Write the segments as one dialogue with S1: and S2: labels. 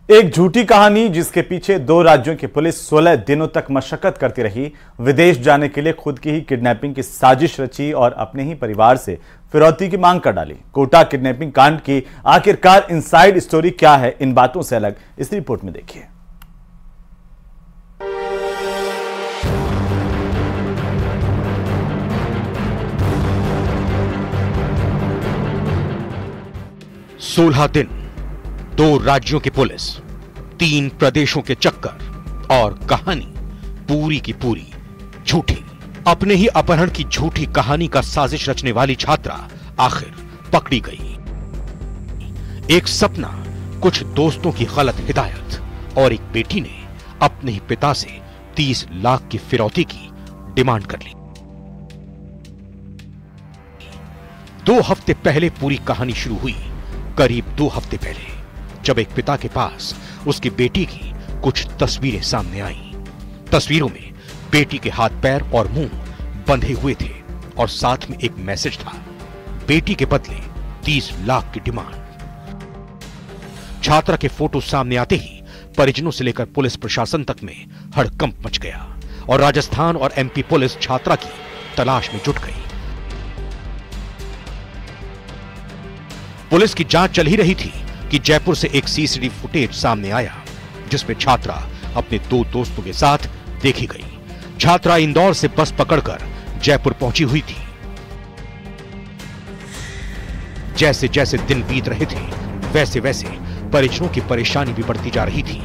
S1: एक झूठी कहानी जिसके पीछे दो राज्यों की पुलिस 16 दिनों तक मशक्कत करती रही, विदेश जाने के लिए खुद की ही किडनैपिंग की साजिश रची और अपने ही परिवार से फिरौती की मांग कर डाली। कोटा किडनैपिंग कांड की आखिरकार इनसाइड स्टोरी क्या है, इन बातों से अलग इस रिपोर्ट में देखिए।
S2: सोलह दिन, दो राज्यों की पुलिस, 3 प्रदेशों के चक्कर और कहानी पूरी की पूरी झूठी। अपने ही अपहरण की झूठी कहानी का साजिश रचने वाली छात्रा आखिर पकड़ी गई। एक सपना, कुछ दोस्तों की गलत हिदायत और एक बेटी ने अपने ही पिता से 30 लाख की फिरौती की डिमांड कर ली। 2 हफ्ते पहले पूरी कहानी शुरू हुई। करीब 2 हफ्ते पहले जब एक पिता के पास उसकी बेटी की कुछ तस्वीरें सामने आईं। तस्वीरों में बेटी के हाथ पैर और मुंह बंधे हुए थे और साथ में एक मैसेज था, बेटी के बदले 30 लाख की डिमांड। छात्रा के फोटो सामने आते ही परिजनों से लेकर पुलिस प्रशासन तक में हड़कंप मच गया और राजस्थान और एमपी पुलिस छात्रा की तलाश में जुट गई। पुलिस की जांच चल ही रही थी कि जयपुर से एक सीसीटीवी फुटेज सामने आया जिसमें छात्रा अपने 2 दोस्तों के साथ देखी गई। छात्रा इंदौर से बस पकड़कर जयपुर पहुंची हुई थी। जैसे जैसे दिन बीत रहे थे वैसे वैसे परिजनों की परेशानी भी बढ़ती जा रही थी।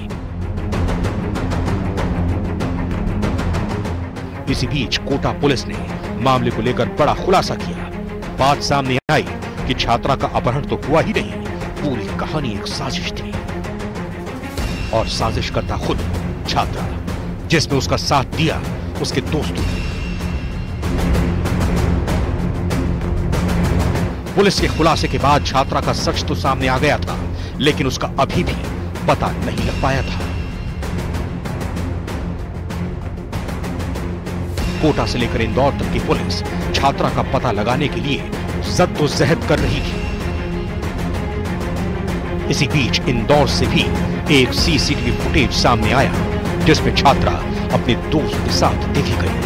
S2: इसी बीच कोटा पुलिस ने मामले को लेकर बड़ा खुलासा किया। बात सामने आई कि छात्रा का अपहरण तो हुआ ही नहीं, पूरी कहानी एक साजिश थी और साजिश करता खुद छात्रा, जिसमें उसका साथ दिया उसके दोस्तों ने। पुलिस के खुलासे के बाद छात्रा का सच तो सामने आ गया था, लेकिन उसका अभी भी पता नहीं लग पाया था। कोटा से लेकर इंदौर तक की पुलिस छात्रा का पता लगाने के लिए जद्दोजहद कर रही थी। इसी बीच इंदौर से भी एक सीसीटीवी फुटेज सामने आया जिसमें छात्रा अपने दोस्त के साथ देखी गई।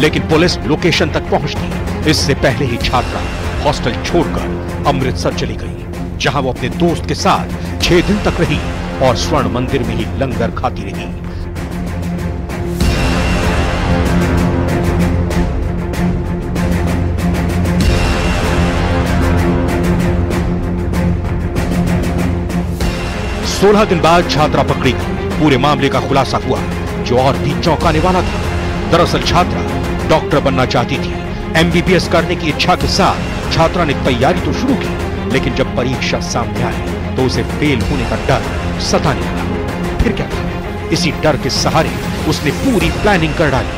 S2: लेकिन पुलिस लोकेशन तक पहुंचती इससे पहले ही छात्रा हॉस्टल छोड़कर अमृतसर चली गई, जहां वो अपने दोस्त के साथ 6 दिन तक रही और स्वर्ण मंदिर में ही लंगर खाती रही। सोलह दिन बाद छात्रा पकड़ी गई। पूरे मामले का खुलासा हुआ जो और भी चौंकाने वाला था। दरअसल छात्रा डॉक्टर बनना चाहती थी। एमबीबीएस करने की इच्छा के साथ छात्रा ने तैयारी तो शुरू की, लेकिन जब परीक्षा सामने आई तो उसे फेल होने का डर सताने लगा। फिर क्या था, इसी डर के सहारे उसने पूरी प्लानिंग कर डाली।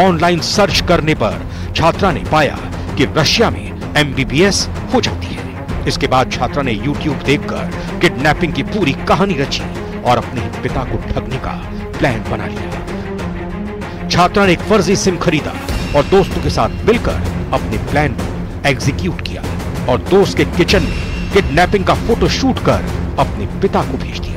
S2: ऑनलाइन सर्च करने पर छात्रा ने पाया कि रशिया में एमबीबीएस हो जाती है। इसके बाद छात्रा ने यूट्यूब देखकर किडनैपिंग की पूरी कहानी रची और अपने पिता को ठगने का प्लान बना लिया। छात्रा ने एक फर्जी सिम खरीदा और दोस्तों के साथ मिलकर अपने प्लान को एग्जीक्यूट किया और दोस्त के किचन में किडनैपिंग का फोटो शूट कर अपने पिता को भेज दिया।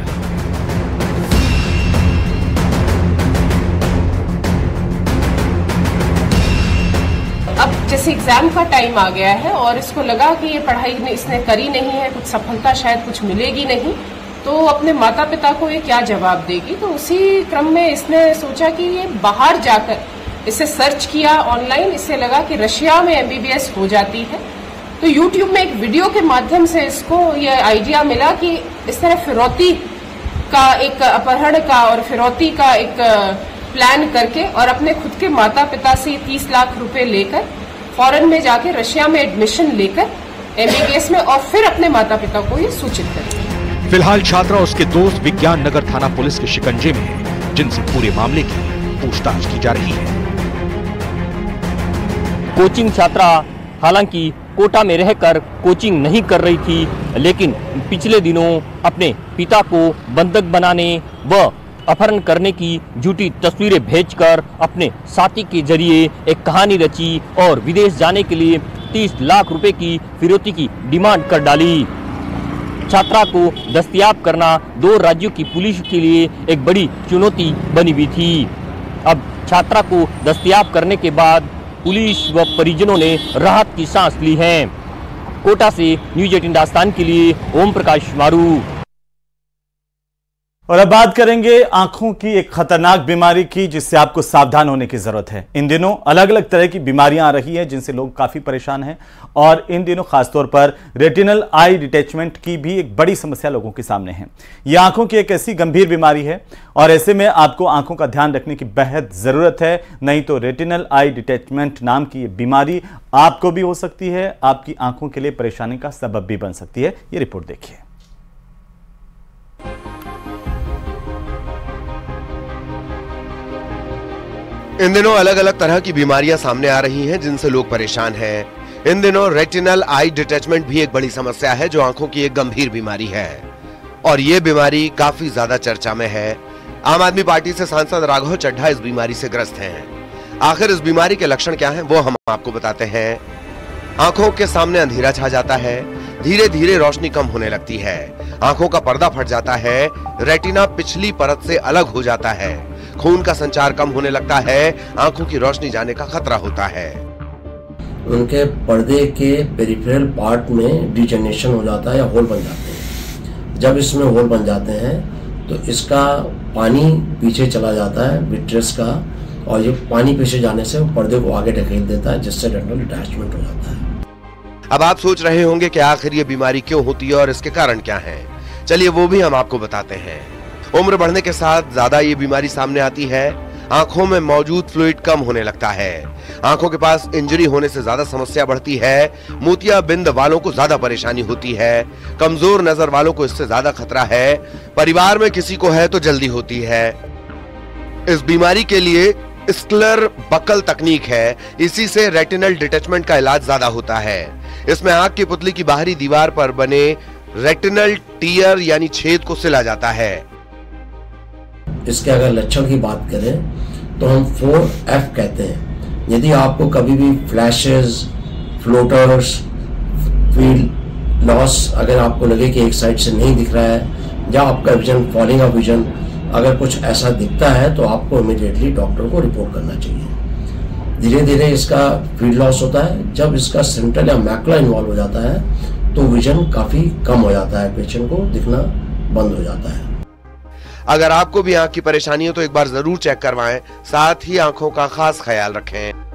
S3: अब जैसे एग्जाम का टाइम आ गया है और इसको लगा कि ये पढ़ाई इसने करी नहीं है, कुछ सफलता शायद कुछ मिलेगी नहीं, तो अपने माता पिता को ये क्या जवाब देगी। तो उसी क्रम में इसने सोचा कि ये बाहर जाकर इसे सर्च किया ऑनलाइन। इससे लगा कि रशिया में एमबीबीएस हो जाती है। तो यूट्यूब में एक वीडियो के माध्यम से इसको ये आइडिया मिला कि इस तरह फिरौती का, एक अपहरण का और फिरौती का एक प्लान करके और अपने खुद के माता पिता से 30 लाख रुपए लेकर फॉरेन में जाके रशिया में एडमिशन लेकर एमबीबीएस में और फिर अपने माता पिता को ये सूचित करें।
S2: फिलहाल छात्रा उसके दोस्त विज्ञान नगर थाना पुलिस के शिकंजे में है, जिनसे पूरे मामले की पूछताछ की जा रही है।
S4: कोचिंग छात्रा हालांकि कोटा में रहकर कोचिंग नहीं कर रही थी, लेकिन पिछले दिनों अपने पिता को बंधक बनाने व अपहरण करने की झूठी तस्वीरें भेजकर अपने साथी के जरिए एक कहानी रची और विदेश जाने के लिए 30 लाख रुपए की फिरौती की डिमांड कर डाली। छात्रा को दस्तयाब करना 2 राज्यों की पुलिस के लिए एक बड़ी चुनौती बनी हुई थी। अब छात्रा को दस्तयाब करने के बाद पुलिस व परिजनों ने राहत की सांस ली है। कोटा से न्यूज़ 18 दास्तान के लिए ओम प्रकाश मारू।
S1: और अब बात करेंगे आंखों की एक खतरनाक बीमारी की जिससे आपको सावधान होने की जरूरत है। इन दिनों अलग अलग तरह की बीमारियां आ रही हैं जिनसे लोग काफी परेशान हैं और इन दिनों खासतौर पर रेटिनल आई डिटैचमेंट की भी एक बड़ी समस्या लोगों के सामने है। यह आंखों की एक ऐसी गंभीर बीमारी है और ऐसे में आपको आंखों का ध्यान रखने की बेहद जरूरत है, नहीं तो रेटिनल आई डिटैचमेंट नाम की ये बीमारी आपको भी हो सकती है, आपकी आंखों के लिए परेशानी का सबब भी बन सकती है। ये रिपोर्ट देखिए।
S5: इन दिनों अलग अलग तरह की बीमारियां सामने आ रही हैं जिनसे लोग परेशान हैं। इन दिनों रेटिनल आई डिटैचमेंट भी एक बड़ी समस्या है जो आंखों की एक गंभीर बीमारी है और ये बीमारी काफी ज्यादा चर्चा में है। आम आदमी पार्टी से सांसद राघव चड्ढा इस बीमारी से ग्रस्त हैं। आखिर इस बीमारी के लक्षण क्या हैं वो हम आपको बताते हैं। आंखों के सामने अंधेरा छा जाता है, धीरे धीरे रोशनी कम होने लगती है, आंखों का पर्दा फट जाता है, रेटिना पिछली परत से अलग हो जाता है, खून का संचार कम होने लगता है, आंखों की रोशनी जाने का खतरा होता है।
S6: उनके पर्दे के पेरिफेरल पार्ट में डिजेनरेशन हो जाता है या होल बन जाते हैं। जब इसमें होल बन जाते हैं तो इसका पानी पीछे चला जाता है विट्रेस का, और ये पानी पीछे जाने से पर्दे को आगे ढकेल देता है जिससे रेटिनल डिटैचमेंट हो जाता है।
S5: अब आप सोच रहे होंगे कि आखिर ये बीमारी क्यों होती है और इसके कारण क्या हैं? चलिए वो भी हम आपको बताते हैं। उम्र बढ़ने के साथ ज्यादा ये बीमारी सामने आती है। आंखों में मौजूद फ्लूइड कम होने लगता है, आंखों के पास इंजरी होने से ज्यादा समस्या बढ़ती है, मोतियाबिंद वालों को ज्यादा परेशानी होती है, कमजोर नजर वालों को इससे ज्यादा खतरा है, परिवार में किसी को है तो जल्दी होती है। इस बीमारी के लिए स्क्लर बकल तकनीक है, इसी से रेटिनल डिटैचमेंट का इलाज ज्यादा होता है। इसमें आंख की पुतली की बाहरी दीवार पर बने रेटिनल टीयर यानी छेद को सिला जाता है।
S6: इसके अगर लक्षण की बात करें तो हम 4F कहते हैं। यदि आपको कभी भी फ्लैशेस, फ्लोटर्स, फील्ड लॉस अगर आपको लगे कि एक साइड से नहीं दिख रहा है या आपका विजन, फॉलिंग ऑफ विजन, अगर कुछ ऐसा दिखता है तो आपको इमीडिएटली डॉक्टर को रिपोर्ट करना चाहिए। धीरे धीरे इसका फील्ड लॉस होता है। जब इसका सेंट्रल या मैकुला इन्वॉल्व हो जाता है तो विजन काफी कम हो जाता है, पेशेंट को दिखना बंद हो जाता है।
S5: अगर आपको भी आंख की परेशानी हो तो एक बार जरूर चेक करवाएं, साथ ही आंखों का खास ख्याल रखें।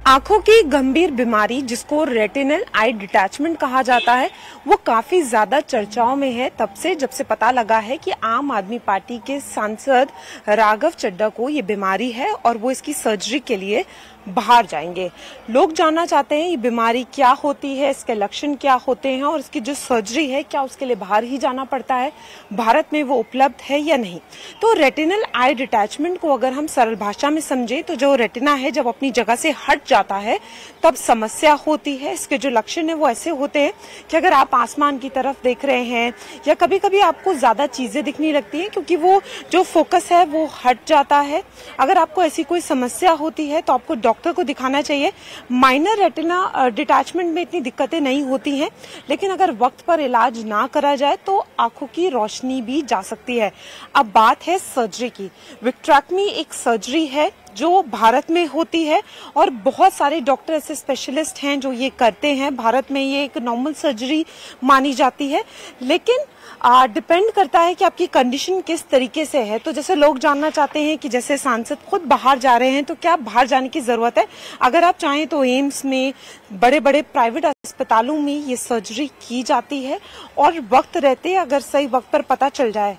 S7: आंखों की गंभीर बीमारी जिसको रेटिनल आई डिटैचमेंट कहा जाता है वो काफी ज्यादा चर्चाओं में है तब से जब से पता लगा है कि आम आदमी पार्टी के सांसद राघव चड्ढा को ये बीमारी है और वो इसकी सर्जरी के लिए बाहर जाएंगे। लोग जानना चाहते हैं ये बीमारी क्या होती है, इसके लक्षण क्या होते हैं और इसकी जो सर्जरी है क्या उसके लिए बाहर ही जाना पड़ता है, भारत में वो उपलब्ध है या नहीं। तो रेटिनल आई डिटैचमेंट को अगर हम सरल भाषा में समझें तो जो रेटिना है जब अपनी जगह से हट जाता है तब समस्या होती है। इसके जो लक्षण है वो ऐसे होते हैं कि अगर आप आसमान की तरफ देख रहे हैं या कभी कभी आपको ज्यादा चीजें दिखने लगती हैं क्योंकि वो जो फोकस है वो हट जाता है। अगर आपको ऐसी कोई समस्या होती है तो आपको डॉक्टर को दिखाना चाहिए। माइनर रेटिना डिटैचमेंट में इतनी दिक्कतें नहीं होती हैं, लेकिन अगर वक्त पर इलाज ना करा जाए तो आंखों की रोशनी भी जा सकती है। अब बात है सर्जरी की। विट्रेक्टमी एक सर्जरी है जो भारत में होती है और बहुत सारे डॉक्टर ऐसे स्पेशलिस्ट हैं जो ये करते हैं। भारत में ये एक नॉर्मल सर्जरी मानी जाती है, लेकिन डिपेंड करता है कि आपकी कंडीशन किस तरीके से है। तो जैसे लोग जानना चाहते हैं कि जैसे सांसद खुद बाहर जा रहे हैं तो क्या बाहर जाने की जरूरत है। अगर आप चाहें तो एम्स में, बड़े बड़े प्राइवेट अस्पतालों में ये सर्जरी की जाती है और वक्त रहते अगर सही वक्त पर पता चल जाए।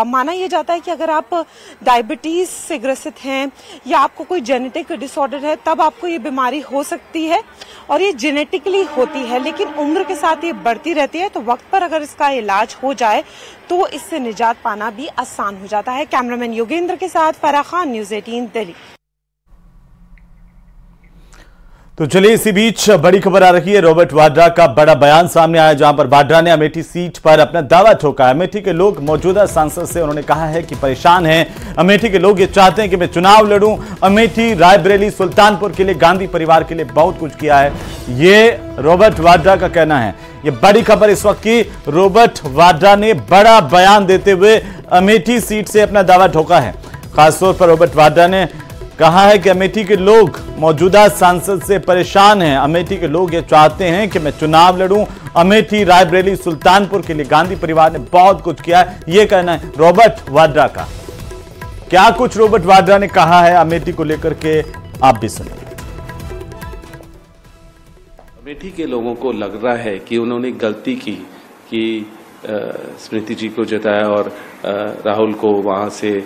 S7: माना यह जाता है कि अगर आप डायबिटीज से ग्रसित हैं या आपको कोई जेनेटिक डिसऑर्डर है तब आपको ये बीमारी हो सकती है और ये जेनेटिकली होती है, लेकिन उम्र के साथ ये बढ़ती रहती है। तो वक्त पर अगर इसका इलाज हो जाए तो इससे निजात पाना भी आसान हो जाता है। कैमरामैन योगेंद्र के साथ फराह खान, न्यूज़ 18 दिल्ली।
S1: तो चलिए इसी बीच बड़ी खबर आ रही है। रॉबर्ट वाड्रा का बड़ा बयान सामने आया, जहां पर वाड्रा ने अमेठी सीट पर अपना दावा ठोका है। अमेठी के लोग मौजूदा सांसद से उन्होंने कहा है कि परेशान हैं। अमेठी के लोग ये चाहते हैं कि मैं चुनाव लड़ूं। अमेठी, रायबरेली, सुल्तानपुर के लिए, गांधी परिवार के लिए बहुत कुछ किया है, ये रॉबर्ट वाड्रा का कहना है। ये बड़ी खबर इस वक्त की, रॉबर्ट वाड्रा ने बड़ा बयान देते हुए अमेठी सीट से अपना दावा ठोका है। खासतौर पर रॉबर्ट वाड्रा ने कहा है कि अमेठी के लोग मौजूदा सांसद से परेशान हैं। अमेठी के लोग ये चाहते हैं कि मैं चुनाव लड़ूं। अमेठी, रायबरेली, सुल्तानपुर के लिए गांधी परिवार ने बहुत कुछ किया है, ये कहना है रॉबर्ट वाड्रा का। क्या कुछ रॉबर्ट वाड्रा ने कहा है अमेठी को लेकर के, आप भी सुनिए।
S8: अमेठी के लोगों को लग रहा है कि उन्होंने गलती की कि स्मृति जी को जिताया और राहुल को वहां से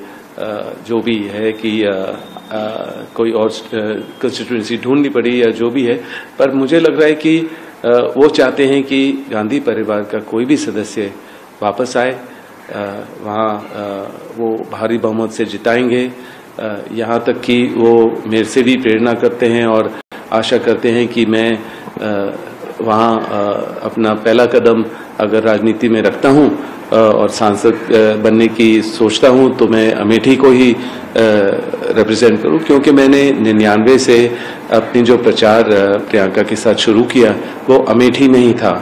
S8: जो भी है कि कोई और कंस्टिट्यूएंसी ढूंढनी पड़ी या जो भी है, पर मुझे लग रहा है कि वो चाहते हैं कि गांधी परिवार का कोई भी सदस्य वापस आए, वहाँ वो भारी बहुमत से जिताएंगे। यहाँ तक कि वो मेरे से भी प्रेरणा करते हैं और आशा करते हैं कि मैं वहाँ अपना पहला कदम अगर राजनीति में रखता हूँ और सांसद बनने की सोचता हूं तो मैं अमेठी को ही रिप्रेजेंट करूं, क्योंकि मैंने 99 से अपनी जो प्रचार प्रियंका के साथ शुरू किया वो अमेठी में ही था।